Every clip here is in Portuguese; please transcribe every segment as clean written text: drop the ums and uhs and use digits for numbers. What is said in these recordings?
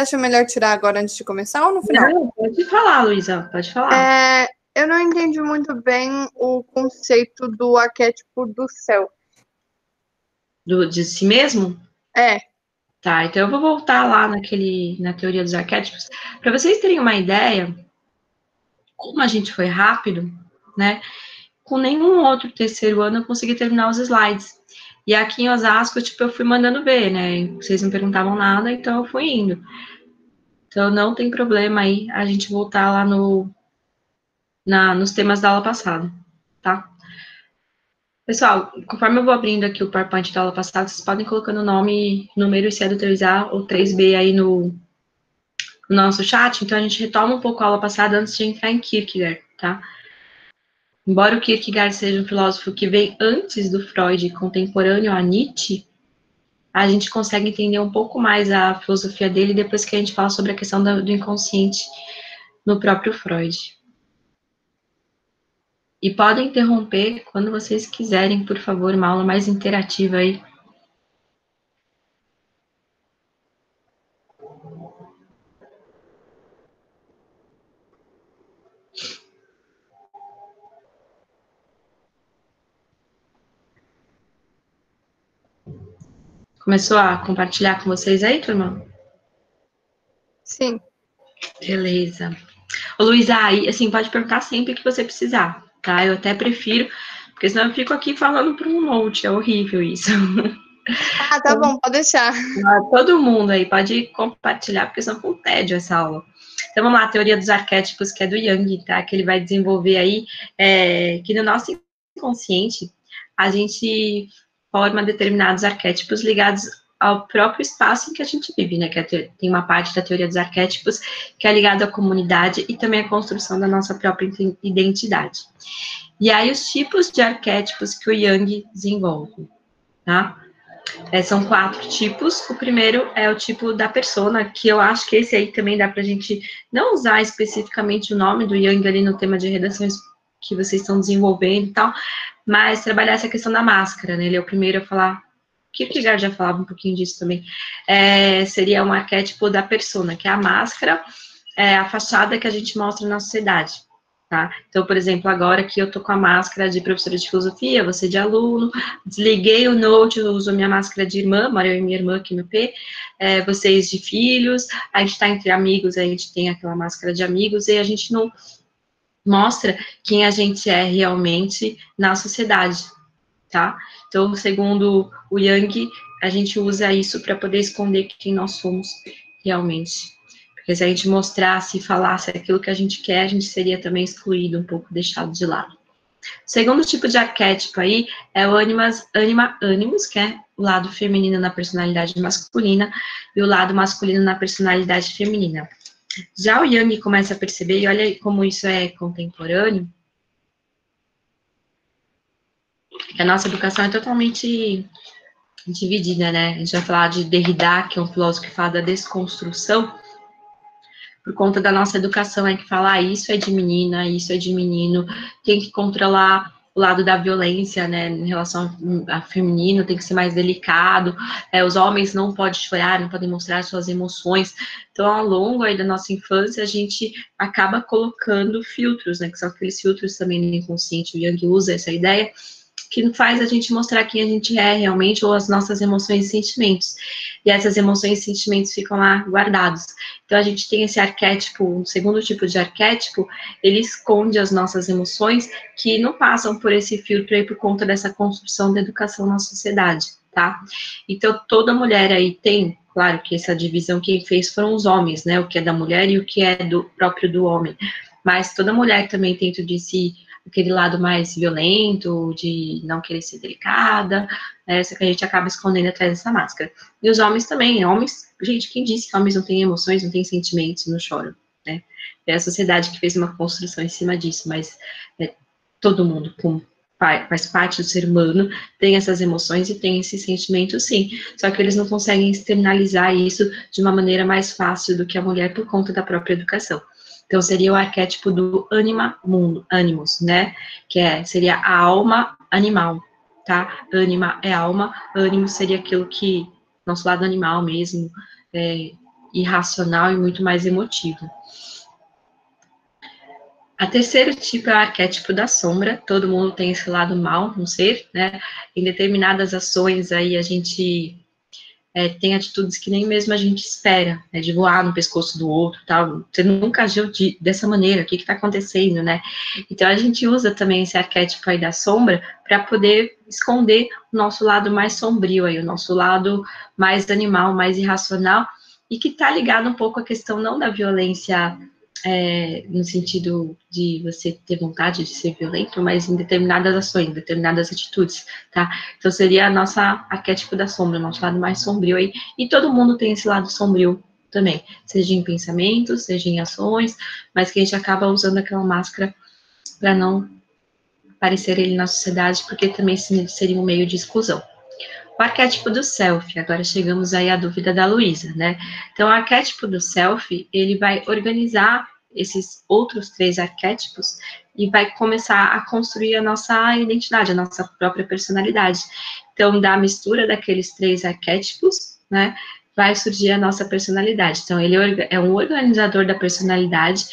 acha melhor tirar agora antes de começar ou no final? Não, pode falar, Luísa, pode falar. Eu não entendi muito bem o conceito do arquétipo do céu. De si mesmo? É. Tá, então eu vou voltar lá na teoria dos arquétipos, para vocês terem uma ideia, como a gente foi rápido, né? Com nenhum outro terceiro ano eu consegui terminar os slides. E aqui em Osasco, tipo, eu fui mandando ver, né? Vocês não perguntavam nada, então eu fui indo. Então não tem problema aí a gente voltar lá nos temas da aula passada, tá? Pessoal, conforme eu vou abrindo aqui o PowerPoint da aula passada, vocês podem colocando o nome, número e se é do 3A ou 3B aí no nosso chat, então a gente retoma um pouco a aula passada antes de entrar em Kierkegaard, tá? Embora o Kierkegaard seja um filósofo que vem antes do Freud, contemporâneo a Nietzsche, a gente consegue entender um pouco mais a filosofia dele depois que a gente fala sobre a questão do inconsciente no próprio Freud. E podem interromper quando vocês quiserem, por favor, uma aula mais interativa aí. Começou a compartilhar com vocês aí, turma? Sim. Beleza. Ô, Luísa, aí, assim, pode perguntar sempre que você precisar, tá? Eu até prefiro, porque senão eu fico aqui falando para um note, é horrível isso. Ah, tá bom, pode deixar. Todo mundo aí pode compartilhar, porque senão com tédio essa aula. Então, vamos lá, a teoria dos arquétipos, que é do Jung, tá? Que ele vai desenvolver aí, que no nosso inconsciente, a gente forma determinados arquétipos ligados ao próprio espaço em que a gente vive, né? Que tem uma parte da teoria dos arquétipos que é ligada à comunidade e também à construção da nossa própria identidade. E aí, os tipos de arquétipos que o Jung desenvolve, tá? São 4 tipos. O primeiro é o tipo da persona, que eu acho que esse aí também dá pra gente não usar especificamente o nome do Jung ali no tema de redações que vocês estão desenvolvendo e tal, mas trabalhar essa questão da máscara, né? Ele é o primeiro a falar, Kierkegaard já falava um pouquinho disso também, seria um arquétipo da persona, que é a máscara, a fachada que a gente mostra na sociedade. Tá? Então, por exemplo, agora aqui eu tô com a máscara de professora de filosofia, você de aluno, desliguei o Note, eu uso a minha máscara de irmã, moro eu e minha irmã aqui no P, vocês de filhos, a gente tá entre amigos, a gente tem aquela máscara de amigos, e a gente não mostra quem a gente é realmente na sociedade, tá? Então, segundo o Jung, a gente usa isso para poder esconder quem nós somos realmente. Porque se a gente mostrasse e falasse aquilo que a gente quer, a gente seria também excluído, um pouco deixado de lado. O segundo tipo de arquétipo aí é o anima animus, que é o lado feminino na personalidade masculina e o lado masculino na personalidade feminina. Já o Jung começa a perceber, e olha como isso é contemporâneo, que a nossa educação é totalmente dividida, né? A gente vai falar de Derrida, que é um filósofo que fala da desconstrução, por conta da nossa educação, é que fala, isso é de menina, isso é de menino, tem que controlar o lado da violência, né, em relação a feminino, tem que ser mais delicado, os homens não podem chorar, não podem mostrar suas emoções, então, ao longo aí da nossa infância, a gente acaba colocando filtros, né, que são aqueles filtros também no inconsciente, o Jung usa essa ideia, que faz a gente mostrar quem a gente é realmente, ou as nossas emoções e sentimentos. E essas emoções e sentimentos ficam lá guardados. Então, a gente tem esse arquétipo, um segundo tipo de arquétipo, ele esconde as nossas emoções, que não passam por esse filtro aí por conta dessa construção da educação na sociedade, tá? Então, toda mulher aí tem, claro que essa divisão quem fez foram os homens, né? O que é da mulher e o que é do próprio do homem. Mas toda mulher também tem dentro de si aquele lado mais violento, de não querer ser delicada, só que a gente acaba escondendo atrás dessa máscara. E os homens também, homens, gente, quem disse que homens não têm emoções, não têm sentimentos, não choram, né? É a sociedade que fez uma construção em cima disso, mas todo mundo faz parte do ser humano, tem essas emoções e tem esses sentimentos, sim, só que eles não conseguem externalizar isso de uma maneira mais fácil do que a mulher por conta da própria educação. Então, seria o arquétipo do animus, né? Que seria a alma animal, tá? Anima é alma, ânimo seria aquilo que, nosso lado animal mesmo, irracional e muito mais emotivo. A terceiro tipo é o arquétipo da sombra. Todo mundo tem esse lado mal no ser, né? Em determinadas ações aí a gente tem atitudes que nem mesmo a gente espera, né? De voar no pescoço do outro, tal. Você nunca agiu dessa maneira. O que está acontecendo, né? Então a gente usa também esse arquétipo aí da sombra para poder esconder o nosso lado mais sombrio aí, o nosso lado mais animal, mais irracional, e que está ligado um pouco à questão não da violência no sentido de você ter vontade de ser violento, mas em determinadas ações, determinadas atitudes, tá? Então seria a nossa arquétipo da sombra, o nosso lado mais sombrio aí, e todo mundo tem esse lado sombrio também, seja em pensamentos, seja em ações, mas que a gente acaba usando aquela máscara para não aparecer ele na sociedade, porque também seria um meio de exclusão. O arquétipo do self, agora chegamos aí à dúvida da Luísa, né? Então, o arquétipo do self, ele vai organizar esses outros 3 arquétipos e vai começar a construir a nossa identidade, a nossa própria personalidade. Então, da mistura daqueles 3 arquétipos, né, vai surgir a nossa personalidade. Então, ele é um organizador da personalidade,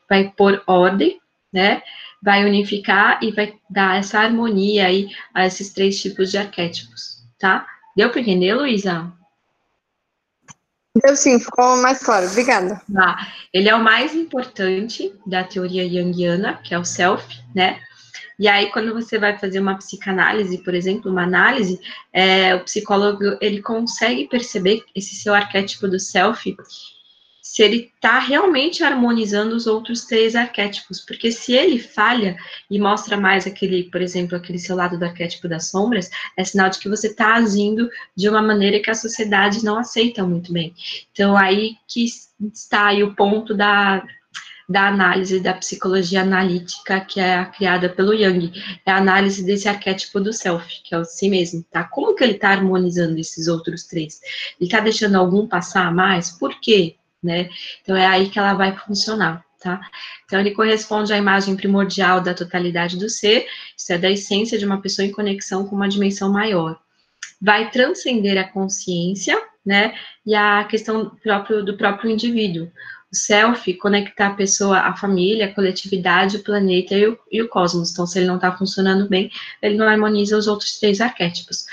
vai pôr ordem, né, vai unificar e vai dar essa harmonia aí a esses 3 tipos de arquétipos, tá? Deu para entender, Luísa? Deu sim, ficou mais claro. Obrigada. Tá. Ele é o mais importante da teoria junguiana, que é o self, né? E aí, quando você vai fazer uma psicanálise, por exemplo, uma análise, o psicólogo, ele consegue perceber esse seu arquétipo do self, se ele está realmente harmonizando os outros 3 arquétipos, porque se ele falha e mostra mais aquele, por exemplo, aquele seu lado do arquétipo das sombras, é sinal de que você está agindo de uma maneira que a sociedade não aceita muito bem. Então, aí que está aí o ponto da análise da psicologia analítica, que é a criada pelo Jung, é a análise desse arquétipo do self, que é o si mesmo, tá? Como que ele está harmonizando esses outros 3? Ele está deixando algum passar a mais? Por quê? Né? Então é aí que ela vai funcionar, tá? Então ele corresponde à imagem primordial da totalidade do ser, isso é da essência de uma pessoa em conexão com uma dimensão maior. Vai transcender a consciência, né? E a questão do próprio indivíduo. O self conectar a pessoa à família, à coletividade, o planeta e o cosmos. Então, se ele não está funcionando bem, ele não harmoniza os outros 3 arquétipos.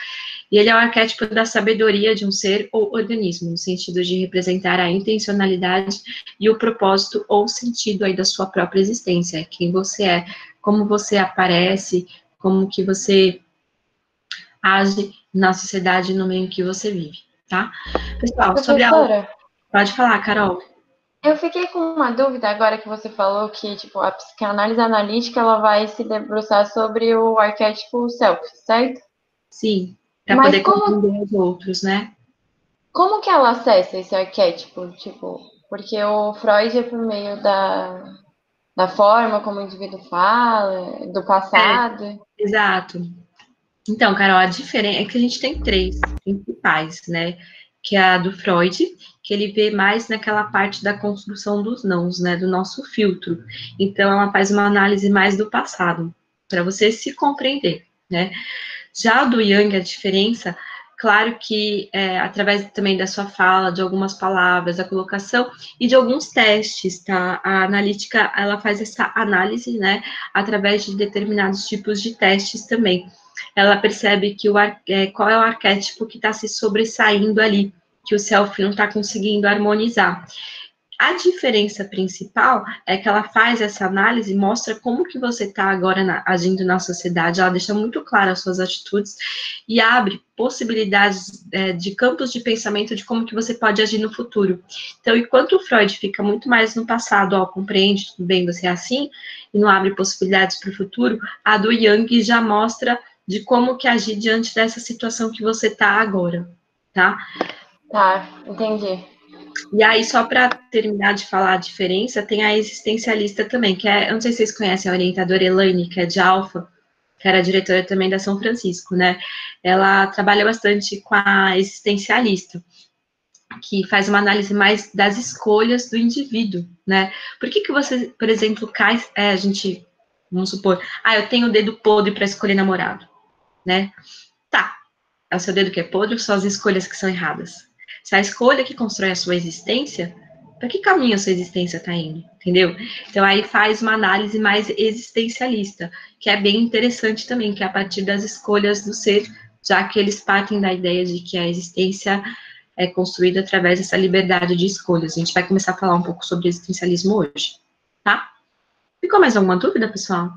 E ele é o arquétipo da sabedoria de um ser ou organismo, no sentido de representar a intencionalidade e o propósito ou sentido aí da sua própria existência, quem você é, como você aparece, como que você age na sociedade, no meio em que você vive, tá? Pessoal, sobre a... Professora, Pode falar, Carol. eu fiquei com uma dúvida agora que você falou que, tipo, a psicanálise analítica, ela vai se debruçar sobre o arquétipo self, certo? Sim, para Mas poder compreender os outros, né? como que ela acessa esse arquétipo? Tipo, porque o Freud é por meio da forma como o indivíduo fala, do passado. Exato. Então, Carol, a diferença é que a gente tem 3 principais, né? Que é a do Freud, que ele vê mais naquela parte da construção dos nãos, né? Do nosso filtro. Então, ela faz uma análise mais do passado, para você se compreender, né? Já do Jung, a diferença, claro que através também da sua fala, de algumas palavras, da colocação e de alguns testes, tá? A analítica, ela faz essa análise, né? Através de determinados tipos de testes também. Ela percebe que qual é o arquétipo que está se sobressaindo ali, que o self não está conseguindo harmonizar. A diferença principal é que ela faz essa análise, mostra como que você está agora agindo na sociedade, ela deixa muito claras as suas atitudes e abre possibilidades de campos de pensamento de como que você pode agir no futuro. Então, enquanto o Freud fica muito mais no passado, compreende, tudo bem, você é assim, e não abre possibilidades para o futuro, a do Jung já mostra de como que agir diante dessa situação que você está agora, tá? Tá, entendi. E aí, só para terminar de falar a diferença, tem a existencialista também, que eu não sei se vocês conhecem a orientadora Elaine, que é de Alfa, que era diretora também da São Francisco, né? Ela trabalha bastante com a existencialista, que faz uma análise mais das escolhas do indivíduo, né? Por que você, por exemplo, a gente, vamos supor, eu tenho o dedo podre para escolher namorado, né? Tá, é o seu dedo que é podre ou são as escolhas que são erradas? Se a escolha que constrói a sua existência, para que caminho a sua existência está indo, entendeu? Então, aí faz uma análise mais existencialista, que é bem interessante também, que é a partir das escolhas do ser, já que eles partem da ideia de que a existência é construída através dessa liberdade de escolhas. A gente vai começar a falar um pouco sobre existencialismo hoje, tá? Ficou mais alguma dúvida, pessoal?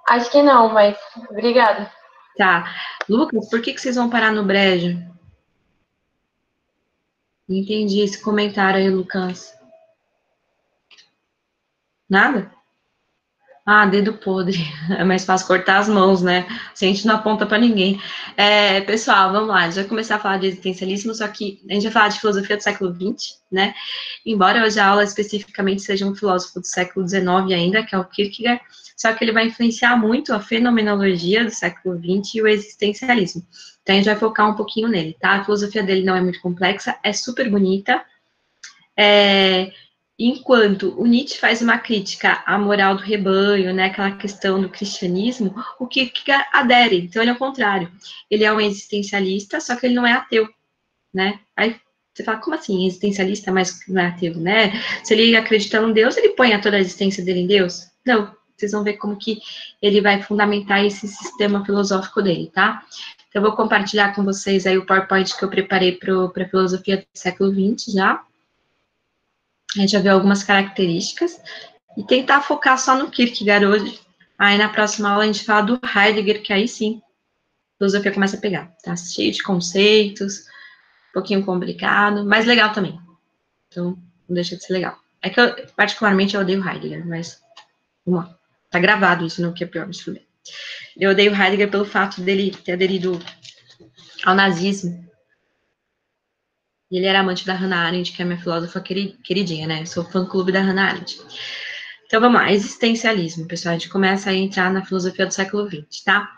Acho que não, mas obrigada. Tá. Lucas, por que vocês vão parar no brejo? Não entendi esse comentário aí, Lucas. Nada? Ah, dedo podre. É mais fácil cortar as mãos, né? Se a gente não aponta para ninguém. Pessoal, vamos lá. A gente vai começar a falar de existencialismo, só que a gente vai falar de filosofia do século XX, né? Embora hoje a aula especificamente seja um filósofo do século XIX ainda, que é o Kierkegaard, só que ele vai influenciar muito a fenomenologia do século XX e o existencialismo. Então, a gente vai focar um pouquinho nele, tá? A filosofia dele não é muito complexa, é super bonita. Enquanto o Nietzsche faz uma crítica à moral do rebanho, né, aquela questão do cristianismo, o Kierkegaard adere, então ele é o contrário. Ele é um existencialista, só que ele não é ateu, né? Aí você fala, como assim, existencialista, mas não é ateu, né? Se ele acredita em Deus, ele põe toda a existência dele em Deus? Não, vocês vão ver como que ele vai fundamentar esse sistema filosófico dele, tá? Então, eu vou compartilhar com vocês aí o PowerPoint que eu preparei para a filosofia do século XX já. A gente já viu algumas características e tentar focar só no Kierkegaard hoje. Aí na próxima aula a gente fala do Heidegger, que aí sim a filosofia começa a pegar. Tá cheio de conceitos, um pouquinho complicado, mas legal também. Então, não deixa de ser legal. É que eu, particularmente, eu odeio Heidegger, mas vamos lá. Tá gravado isso, não que é pior, mas tudo bem. Eu odeio Heidegger pelo fato dele ter aderido ao nazismo. E ele era amante da Hannah Arendt, que é minha filósofa queridinha, né? Eu sou fã-clube da Hannah Arendt. Então, vamos lá. Existencialismo, pessoal. A gente começa a entrar na filosofia do século XX, tá?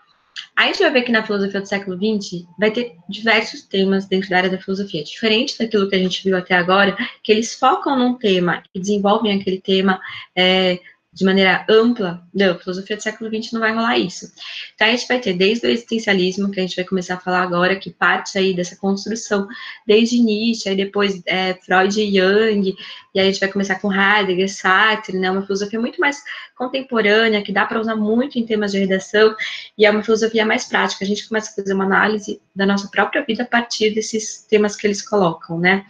Aí a gente vai ver que na filosofia do século XX vai ter diversos temas dentro da área da filosofia. Diferente daquilo que a gente viu até agora, que eles focam num tema e desenvolvem aquele tema de maneira ampla. Não, filosofia do século XX não vai rolar isso. Então, a gente vai ter desde o existencialismo, que a gente vai começar a falar agora, que parte aí dessa construção, desde Nietzsche, aí depois Freud e Jung, e aí a gente vai começar com Heidegger, Sartre, né, uma filosofia muito mais contemporânea, que dá para usar muito em temas de redação, e é uma filosofia mais prática. A gente começa a fazer uma análise da nossa própria vida a partir desses temas que eles colocam, né?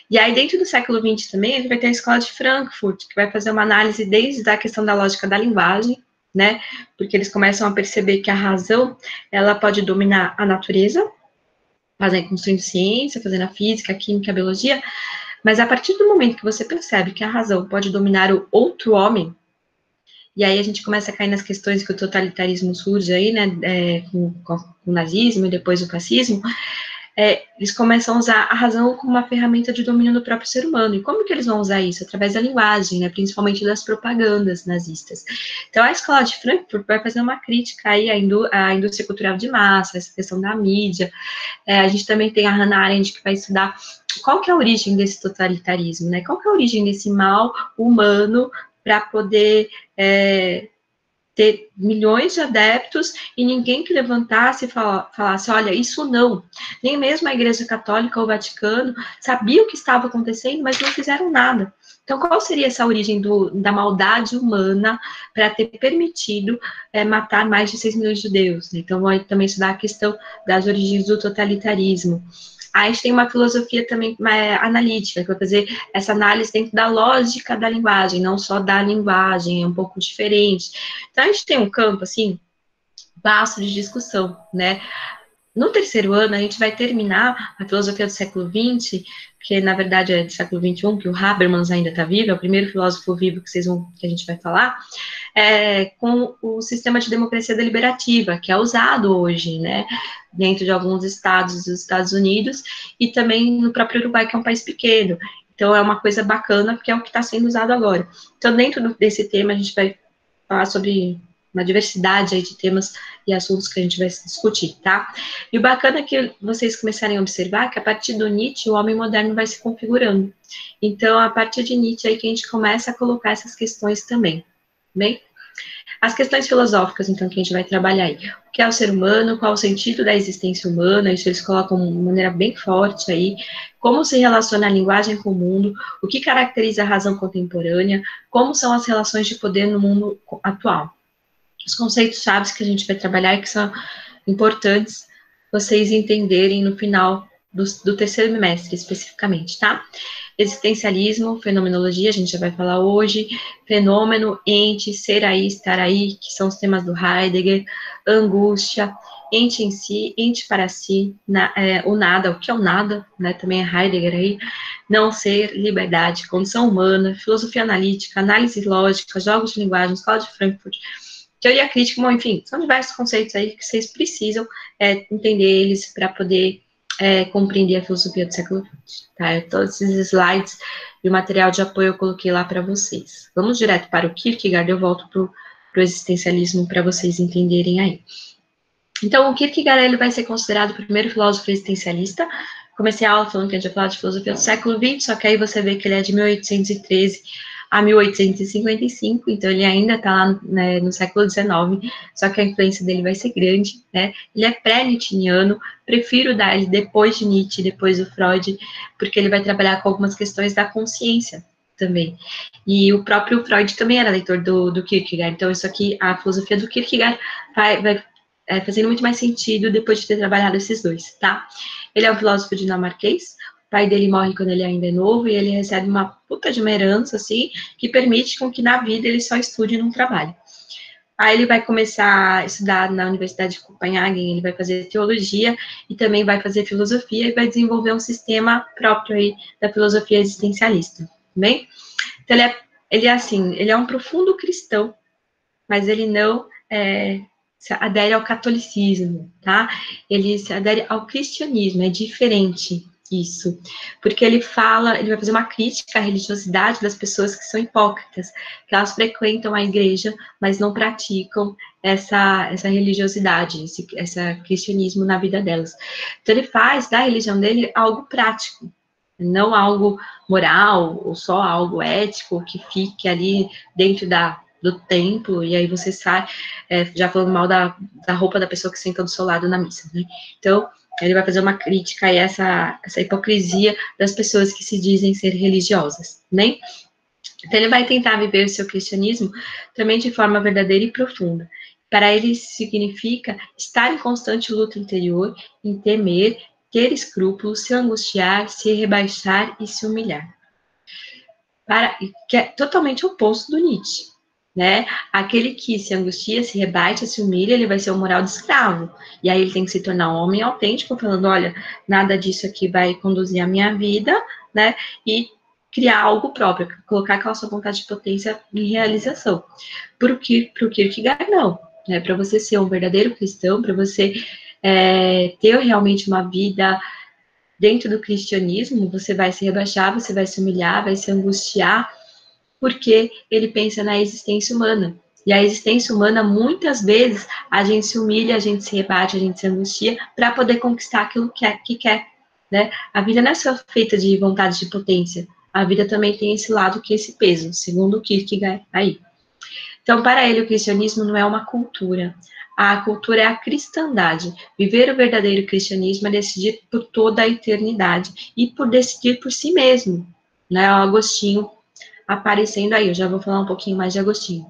E aí, dentro do século XX também, a gente vai ter a escola de Frankfurt, que vai fazer uma análise desde a questão da lógica da linguagem, né? Porque eles começam a perceber que a razão, ela pode dominar a natureza, construindo ciência, fazendo a física, a química, a biologia, mas a partir do momento que você percebe que a razão pode dominar o outro homem, e aí a gente começa a cair nas questões que o totalitarismo surge aí, né, com o nazismo e depois o fascismo, eles começam a usar a razão como uma ferramenta de domínio do próprio ser humano. E como que eles vão usar isso? Através da linguagem, né, principalmente das propagandas nazistas. Então, a escola de Frankfurt vai fazer uma crítica aí à indústria cultural de massa, essa questão da mídia. A gente também tem a Hannah Arendt, que vai estudar qual que é a origem desse totalitarismo, né? Qual que é a origem desse mal humano para poder ter milhões de adeptos e ninguém que levantasse e falasse, olha, isso não. Nem mesmo a Igreja Católica ou o Vaticano sabia o que estava acontecendo, mas não fizeram nada. Então, qual seria essa origem da maldade humana para ter permitido matar mais de 6 milhões de judeus? Então, vai também estudar a questão das origens do totalitarismo. Aí a gente tem uma filosofia também analítica, que vai fazer essa análise dentro da lógica da linguagem, não só da linguagem, é um pouco diferente. Então, a gente tem um campo, assim, vasto de discussão, né? No terceiro ano, a gente vai terminar a filosofia do século XX, que na verdade é do século XXI, que o Habermas ainda está vivo, é o primeiro filósofo vivo que a gente vai falar, com o sistema de democracia deliberativa, que é usado hoje, né, dentro de alguns estados dos Estados Unidos, e também no próprio Uruguai, que é um país pequeno. Então, é uma coisa bacana, porque é o que está sendo usado agora. Então, dentro desse tema, a gente vai falar sobre uma diversidade aí de temas e assuntos que a gente vai discutir, tá? E o bacana é que vocês começarem a observar que a partir do Nietzsche, o homem moderno vai se configurando. Então, a partir de Nietzsche aí que a gente começa a colocar essas questões também, bem? As questões filosóficas, então, que a gente vai trabalhar aí. O que é o ser humano, qual o sentido da existência humana, isso eles colocam de maneira bem forte aí. Como se relaciona a linguagem com o mundo, o que caracteriza a razão contemporânea, como são as relações de poder no mundo atual. Os conceitos chaves que a gente vai trabalhar e que são importantes vocês entenderem no final do terceiro bimestre, especificamente, tá? Existencialismo, fenomenologia, a gente já vai falar hoje, fenômeno, ente, ser aí, estar aí, que são os temas do Heidegger, angústia, ente em si, ente para si, o nada, o que é o nada, né, também é Heidegger aí, não ser, liberdade, condição humana, filosofia analítica, análise lógica, jogos de linguagem, escola de Frankfurt, teoria crítica, bom, enfim, são diversos conceitos aí que vocês precisam entender eles para poder compreender a filosofia do século XX, tá? Todos esses slides e o material de apoio eu coloquei lá para vocês. Vamos direto para o Kierkegaard, eu volto para o existencialismo para vocês entenderem aí. Então, o Kierkegaard ele vai ser considerado o primeiro filósofo existencialista. Comecei a aula falando que a gente ia falar de filosofia do século XX, só que aí você vê que ele é de 1813 a 1855, então ele ainda está lá, né, no século XIX, só que a influência dele vai ser grande, né? Ele é pré-nietzscheano, prefiro dar ele depois de Nietzsche, depois do Freud, porque ele vai trabalhar com algumas questões da consciência também. E o próprio Freud também era leitor do Kierkegaard, então isso aqui, a filosofia do Kierkegaard vai fazendo muito mais sentido depois de ter trabalhado esses dois, tá? Ele é um filósofo dinamarquês, o pai dele morre quando ele ainda é novo, e ele recebe uma puta de uma herança, assim, que permite com que na vida ele só estude e não trabalhe. Aí ele vai começar a estudar na Universidade de Copenhagen, ele vai fazer teologia e também vai fazer filosofia e vai desenvolver um sistema próprio aí da filosofia existencialista, bem? Então ele é um profundo cristão, mas ele não se adere ao catolicismo, tá? Ele se adere ao cristianismo, é diferente isso, porque ele vai fazer uma crítica à religiosidade das pessoas que são hipócritas, que elas frequentam a igreja, mas não praticam essa religiosidade, esse cristianismo na vida delas. Então ele faz da religião dele algo prático, não algo moral, ou só algo ético, que fique ali dentro do templo, e aí você sai, já falando mal da roupa da pessoa que senta do seu lado na missa, né? Então, ele vai fazer uma crítica a essa hipocrisia das pessoas que se dizem ser religiosas, né? Então, ele vai tentar viver o seu cristianismo também de forma verdadeira e profunda. Para ele, significa estar em constante luta interior, em temer, ter escrúpulos, se angustiar, se rebaixar e se humilhar. Que é totalmente oposto do Nietzsche, né? Aquele que se angustia, se rebaixa, se humilha, ele vai ser o moral de escravo. E aí ele tem que se tornar um homem autêntico, falando, olha, nada disso aqui vai conduzir a minha vida, né? E criar algo próprio, colocar aquela sua vontade de potência em realização. Pro Kierkegaard, não. Né? Para você ser um verdadeiro cristão, para você ter realmente uma vida dentro do cristianismo, você vai se rebaixar, você vai se humilhar, vai se angustiar, porque ele pensa na existência humana. E a existência humana, muitas vezes, a gente se humilha, a gente se rebate, a gente se angustia para poder conquistar aquilo que quer, né? A vida não é só feita de vontade de potência, a vida também tem esse lado que é esse peso, segundo o Kierkegaard aí. Então, para ele, o cristianismo não é uma cultura. A cultura é a cristandade. Viver o verdadeiro cristianismo é decidir por toda a eternidade e por decidir por si mesmo, né? O Agostinho aparecendo aí, eu já vou falar um pouquinho mais de Agostinho.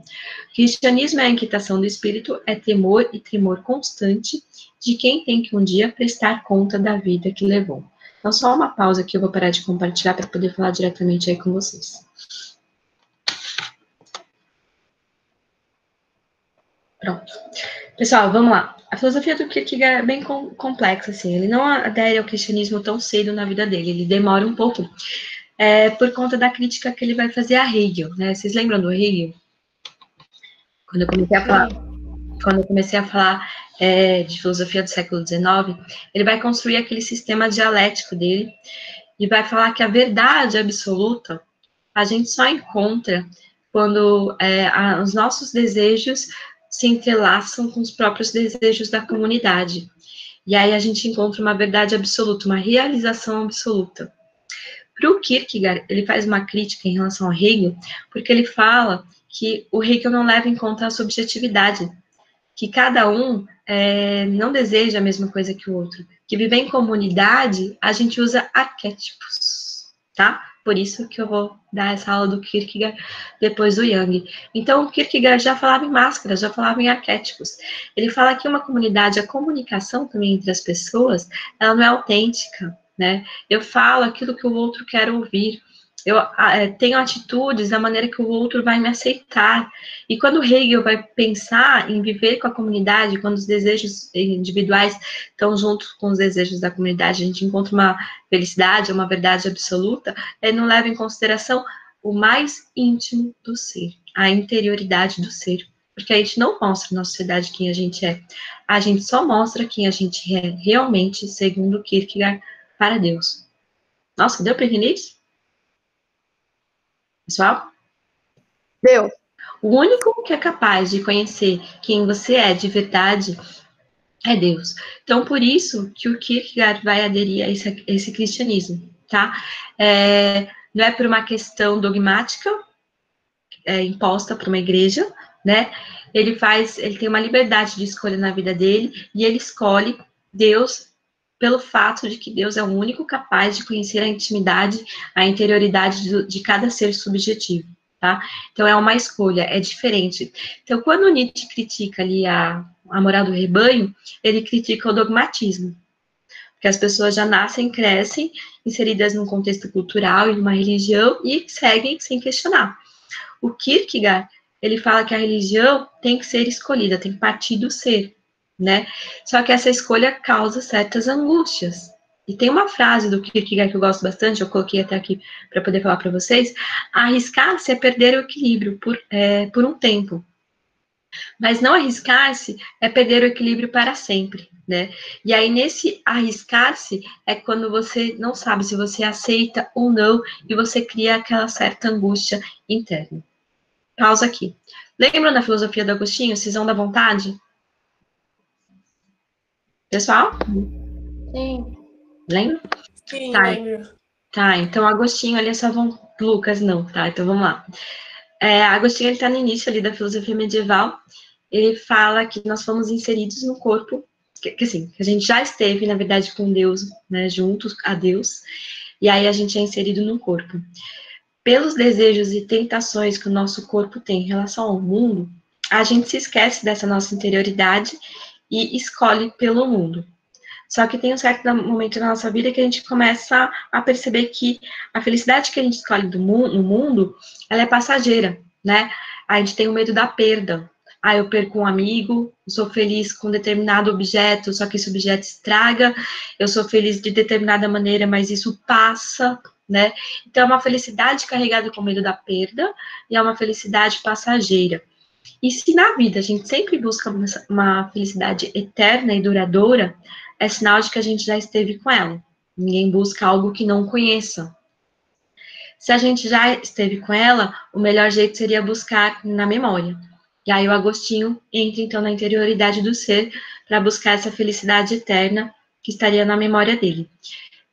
Cristianismo é a inquietação do espírito, é temor e tremor constante de quem tem que um dia prestar conta da vida que levou. Então, só uma pausa aqui, eu vou parar de compartilhar para poder falar diretamente aí com vocês. Pronto. Pessoal, vamos lá. A filosofia do Kierkegaard é bem complexa, assim. Ele não adere ao cristianismo tão cedo na vida dele, ele demora um pouco. Por conta da crítica que ele vai fazer a Hegel, né? Vocês lembram do Hegel? Quando eu comecei a falar de filosofia do século XIX, ele vai construir aquele sistema dialético dele e vai falar que a verdade absoluta a gente só encontra quando os nossos desejos se entrelaçam com os próprios desejos da comunidade. E aí a gente encontra uma verdade absoluta, uma realização absoluta. Para o Kierkegaard, ele faz uma crítica em relação a Hegel, porque ele fala que o Hegel não leva em conta a subjetividade, que cada um não deseja a mesma coisa que o outro, que viver em comunidade, a gente usa arquétipos, tá? Por isso que eu vou dar essa aula do Kierkegaard depois do Jung. Então, o Kierkegaard já falava em máscaras, já falava em arquétipos. Ele fala que uma comunidade, a comunicação também entre as pessoas, ela não é autêntica, né? Eu falo aquilo que o outro quer ouvir. Eu tenho atitudes da maneira que o outro vai me aceitar. E quando Hegel vai pensar em viver com a comunidade, quando os desejos individuais estão juntos com os desejos da comunidade, a gente encontra uma felicidade, uma verdade absoluta, ele não leva em consideração o mais íntimo do ser, a interioridade do ser. Porque a gente não mostra na sociedade quem a gente é. A gente só mostra quem a gente é realmente, segundo Kierkegaard, para Deus. Nossa, deu para entender isso? Pessoal? Deu. O único que é capaz de conhecer quem você é de verdade é Deus. Então, por isso que o Kierkegaard vai aderir a esse cristianismo, tá? Não é por uma questão dogmática imposta por uma igreja, né? Ele tem uma liberdade de escolha na vida dele e ele escolhe Deus pelo fato de que Deus é o único capaz de conhecer a intimidade, a interioridade de cada ser subjetivo, tá? Então, é uma escolha, é diferente. Então, quando Nietzsche critica ali a moral do rebanho, ele critica o dogmatismo, porque as pessoas já nascem, crescem, inseridas num contexto cultural e numa religião e seguem sem questionar. O Kierkegaard, ele fala que a religião tem que ser escolhida, tem que partir do ser, né? Só que essa escolha causa certas angústias. E tem uma frase do Kierkegaard que eu gosto bastante, eu coloquei até aqui para poder falar para vocês: arriscar-se é perder o equilíbrio por um tempo. Mas não arriscar-se é perder o equilíbrio para sempre, né? E aí, nesse arriscar-se, é quando você não sabe se você aceita ou não, e você cria aquela certa angústia interna. Pausa aqui. Lembram da filosofia do Agostinho, cisão da vontade? Pessoal? Sim. Lembra? Sim, Tá. lembro. Tá, então Agostinho ali é só Lucas, não, tá? Então vamos lá. Agostinho, ele tá no início ali da filosofia medieval. Ele fala que nós fomos inseridos no corpo, que assim, que a gente já esteve, na verdade, com Deus, né, juntos a Deus, e aí a gente é inserido no corpo. Pelos desejos e tentações que o nosso corpo tem em relação ao mundo, a gente se esquece dessa nossa interioridade e escolhe pelo mundo. Só que tem um certo momento na nossa vida que a gente começa a perceber que a felicidade que a gente escolhe no mundo, ela é passageira, né? A gente tem o medo da perda. Eu perco um amigo, eu sou feliz com determinado objeto, só que esse objeto estraga, eu sou feliz de determinada maneira, mas isso passa, né? Então, é uma felicidade carregada com medo da perda e é uma felicidade passageira. E se na vida a gente sempre busca uma felicidade eterna e duradoura, é sinal de que a gente já esteve com ela. Ninguém busca algo que não conheça. Se a gente já esteve com ela, o melhor jeito seria buscar na memória. E aí o Agostinho entra, então, na interioridade do ser para buscar essa felicidade eterna que estaria na memória dele.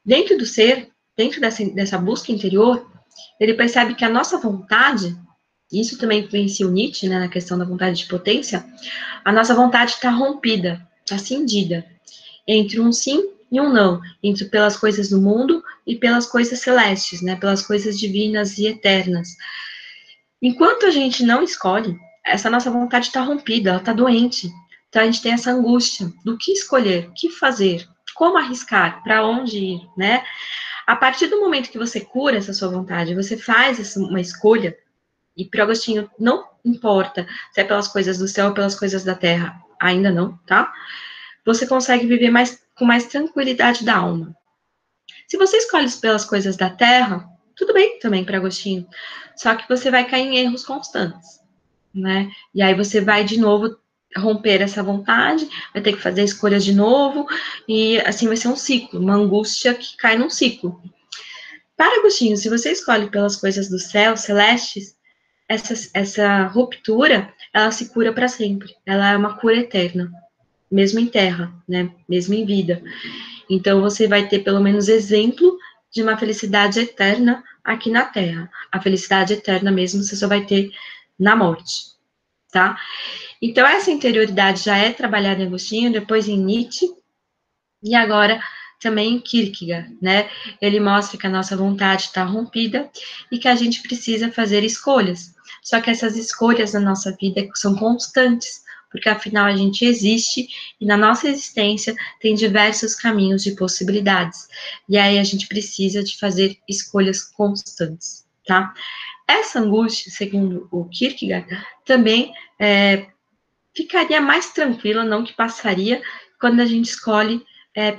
Dentro do ser, dentro dessa busca interior, ele percebe que a nossa vontade, isso também influencia o Nietzsche, né, na questão da vontade de potência, a nossa vontade está rompida, está cindida, entre um sim e um não, entre pelas coisas do mundo e pelas coisas celestes, né, pelas coisas divinas e eternas. Enquanto a gente não escolhe, essa nossa vontade está rompida, ela está doente. Então a gente tem essa angústia do que escolher, o que fazer, como arriscar, para onde ir, né? A partir do momento que você cura essa sua vontade, você faz uma escolha, e para Agostinho não importa se é pelas coisas do céu ou pelas coisas da terra, ainda não, tá? Você consegue viver com mais tranquilidade da alma. Se você escolhe pelas coisas da terra, tudo bem também para Agostinho, só que você vai cair em erros constantes, né? E aí você vai de novo romper essa vontade, vai ter que fazer escolhas de novo, e assim vai ser um ciclo, uma angústia que cai num ciclo. Para Agostinho, se você escolhe pelas coisas do céu, celestes, essa ruptura, ela se cura para sempre, ela é uma cura eterna, mesmo em terra, né? Mesmo em vida. Então, você vai ter pelo menos exemplo de uma felicidade eterna aqui na Terra. A felicidade eterna mesmo você só vai ter na morte, tá? Então, essa interioridade já é trabalhada em Agostinho, depois em Nietzsche, e agora também em Kierkegaard, né? Ele mostra que a nossa vontade está rompida e que a gente precisa fazer escolhas. Só que essas escolhas na nossa vida são constantes, porque afinal a gente existe e na nossa existência tem diversos caminhos de possibilidades. E aí a gente precisa de fazer escolhas constantes, tá? Essa angústia, segundo o Kierkegaard, também ficaria mais tranquila, não que passaria, quando a gente escolhe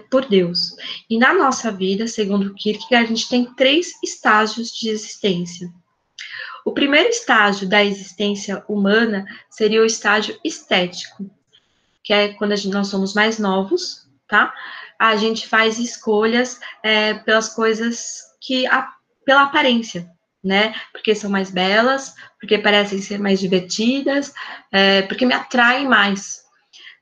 por Deus. E na nossa vida, segundo Kierkegaard, a gente tem 3 estágios de existência. O primeiro estágio da existência humana seria o estágio estético, que é quando nós somos mais novos, tá? A gente faz escolhas pelas coisas pela aparência, né? Porque são mais belas, porque parecem ser mais divertidas, porque me atraem mais.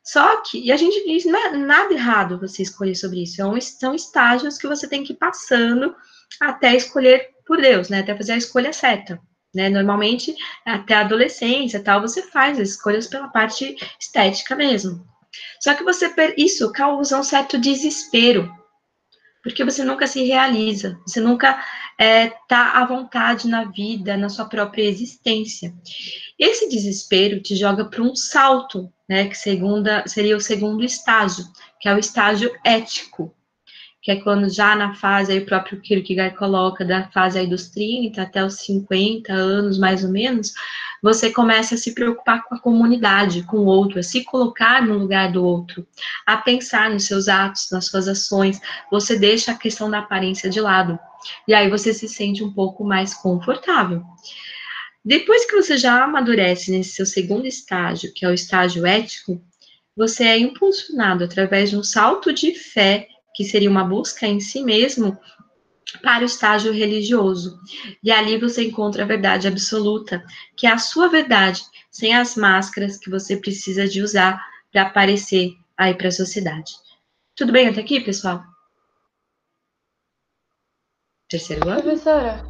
Só que, e a gente diz, não é nada errado você escolher sobre isso, são estágios que você tem que ir passando até escolher por Deus, né? Até fazer a escolha certa. Né? Normalmente, até a adolescência tal, você faz as escolhas pela parte estética mesmo. Só que isso causa um certo desespero, porque você nunca se realiza, você nunca está à vontade na vida, na sua própria existência. Esse desespero te joga para um salto, né, que seria o segundo estágio, que é o estágio ético, que é quando já na fase, aí o próprio Kierkegaard coloca, da fase aí dos 30 até os 50 anos, mais ou menos, você começa a se preocupar com a comunidade, com o outro, a se colocar no lugar do outro, a pensar nos seus atos, nas suas ações, você deixa a questão da aparência de lado, e aí você se sente um pouco mais confortável. Depois que você já amadurece nesse seu segundo estágio, que é o estágio ético, você é impulsionado através de um salto de fé, que seria uma busca em si mesmo, para o estágio religioso. E ali você encontra a verdade absoluta, que é a sua verdade, sem as máscaras que você precisa de usar para aparecer aí para a sociedade. Tudo bem até aqui, pessoal? Terceiro ano? Professora,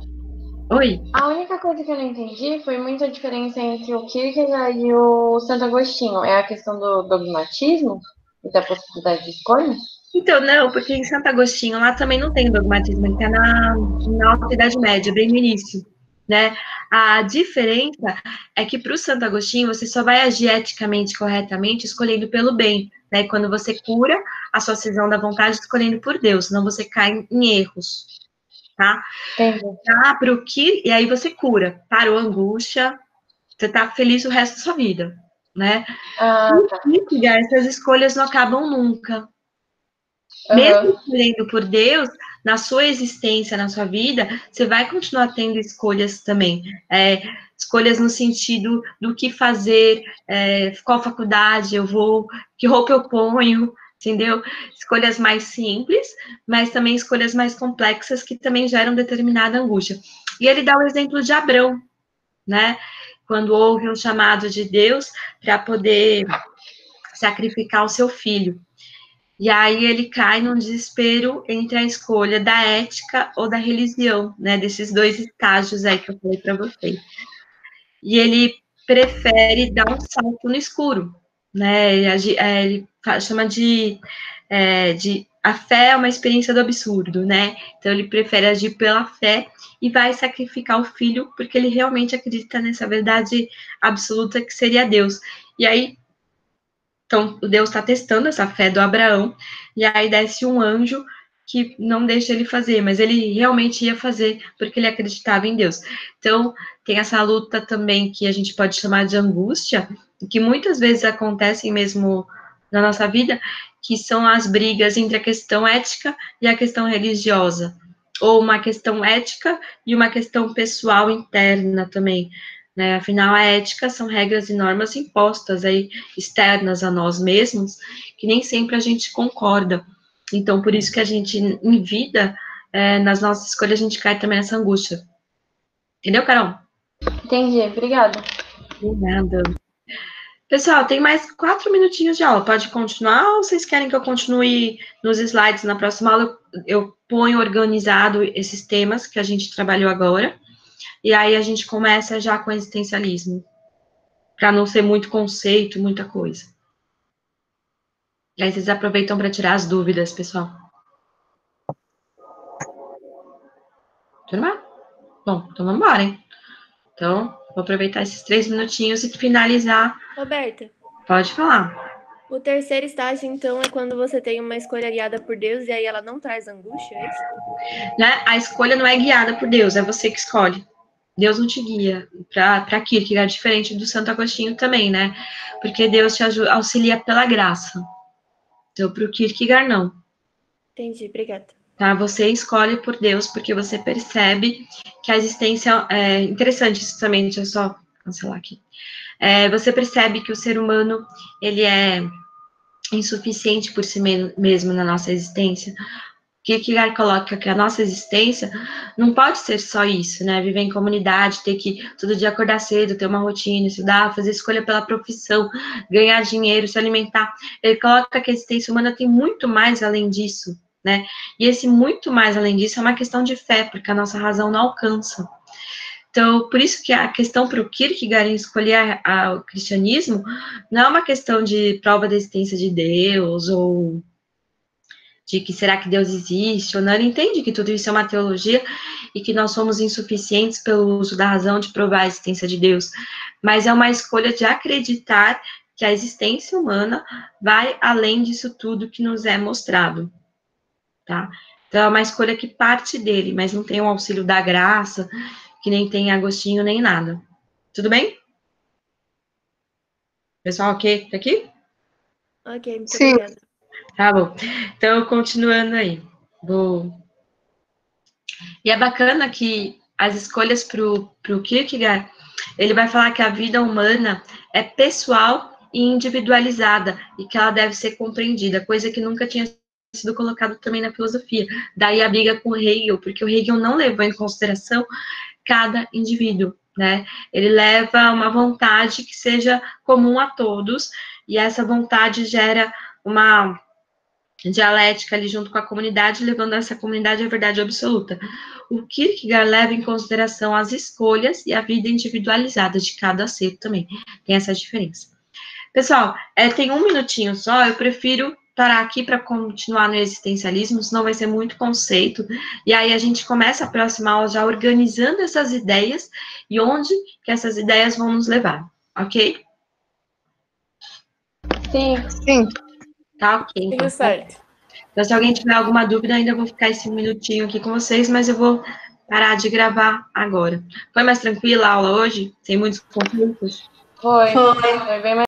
Oi. a única coisa que eu não entendi foi muita diferença entre o Kierkegaard e o Santo Agostinho. É a questão do dogmatismo e da possibilidade de escolha? Então, não, porque em Santo Agostinho lá também não tem dogmatismo, ele está na Alta Idade Média, bem no início, né? A diferença é que para o Santo Agostinho você só vai agir eticamente corretamente escolhendo pelo bem, né? Quando você cura a sua cisão da vontade escolhendo por Deus, senão você cai em erros, tá? Entendi. E aí você cura, parou a angústia, você tá feliz o resto da sua vida, né? Ah, tá. E essas escolhas não acabam nunca. Mesmo escolhendo por Deus, na sua existência, na sua vida, você vai continuar tendo escolhas também. Escolhas no sentido do que fazer, qual faculdade eu vou, que roupa eu ponho, entendeu? Escolhas mais simples, mas também escolhas mais complexas que também geram determinada angústia. E ele dá o exemplo de Abrão, né? Quando houve um chamado de Deus para poder sacrificar o seu filho. E aí ele cai num desespero entre a escolha da ética ou da religião, né? Desses 2 estágios aí que eu falei para vocês. E ele prefere dar um salto no escuro, né? Ele chama de a fé é uma experiência do absurdo, né? Então ele prefere agir pela fé e vai sacrificar o filho porque ele realmente acredita nessa verdade absoluta que seria Deus. E aí então, Deus está testando essa fé do Abraão, e aí desce um anjo que não deixa ele fazer, mas ele realmente ia fazer, porque ele acreditava em Deus. Então, tem essa luta também que a gente pode chamar de angústia, que muitas vezes acontecem mesmo na nossa vida, que são as brigas entre a questão ética e a questão religiosa, ou uma questão ética e uma questão pessoal interna também. Né? Afinal, a ética são regras e normas impostas aí, externas a nós mesmos, que nem sempre a gente concorda. Então, por isso que a gente, em vida, nas nossas escolhas, a gente cai também nessa angústia. Entendeu, Carol? Entendi, obrigada. De nada. Pessoal, tem mais 4 minutinhos de aula. Pode continuar ou vocês querem que eu continue nos slides na próxima aula? Eu ponho organizado esses temas que a gente trabalhou agora. E aí a gente começa já com o existencialismo. para não ser muito conceito, muita coisa. E aí vocês aproveitam para tirar as dúvidas, pessoal. Turma? Bom, então vamos embora, hein? Então, vou aproveitar esses 3 minutinhos e finalizar. Roberta, Pode falar. o terceiro estágio, então, é quando você tem uma escolha guiada por Deus e aí ela não traz angústia, é isso? Né? A escolha não é guiada por Deus, é você que escolhe. Deus não te guia para Kierkegaard, diferente do Santo Agostinho também, né? Porque Deus te auxilia pela graça. Então, para o Kierkegaard, não. Entendi, obrigada. Tá? Você escolhe por Deus porque você percebe que a existência... É interessante isso também, deixa eu só cancelar aqui. Você percebe que o ser humano, ele é insuficiente por si mesmo na nossa existência. Kierkegaard coloca que a nossa existência não pode ser só isso, né? Viver em comunidade, ter que todo dia acordar cedo, ter uma rotina, estudar, fazer escolha pela profissão, ganhar dinheiro, se alimentar. Ele coloca que a existência humana tem muito mais além disso, né? E esse muito mais além disso é uma questão de fé, porque a nossa razão não alcança. Então, por isso que a questão para o Kierkegaard em escolher o cristianismo não é uma questão de prova da existência de Deus ou de que será que Deus existe ou não. Ele entende que tudo isso é uma teologia e que nós somos insuficientes pelo uso da razão de provar a existência de Deus, mas é uma escolha de acreditar que a existência humana vai além disso tudo que nos é mostrado, tá? Então, é uma escolha que parte dele, mas não tem o auxílio da graça, que nem tem Agostinho, nem nada. Tudo bem? Pessoal, ok? Tá aqui? Ok, muito Sim. obrigada. Tá bom. Então, continuando aí. E é bacana que as escolhas pro Kierkegaard, ele vai falar que a vida humana é pessoal e individualizada, e que ela deve ser compreendida, coisa que nunca tinha sido colocado também na filosofia. Daí a briga com o Hegel, porque o Hegel não levou em consideração cada indivíduo, né? Ele leva uma vontade que seja comum a todos, e essa vontade gera uma dialética ali junto com a comunidade, levando essa comunidade à verdade absoluta. O Kierkegaard leva em consideração as escolhas e a vida individualizada de cada ser também. Tem essa diferença. Pessoal, tem 1 minutinho só, eu prefiro parar aqui para continuar no existencialismo, senão vai ser muito conceito, e aí a gente começa a próxima aula já organizando essas ideias e onde que essas ideias vão nos levar, ok? Sim. Sim. Tá ok. Tudo certo. Então, se alguém tiver alguma dúvida, ainda vou ficar esse minutinho aqui com vocês, mas eu vou parar de gravar agora. Foi mais tranquila a aula hoje? Sem muitos conflitos? Foi bem mais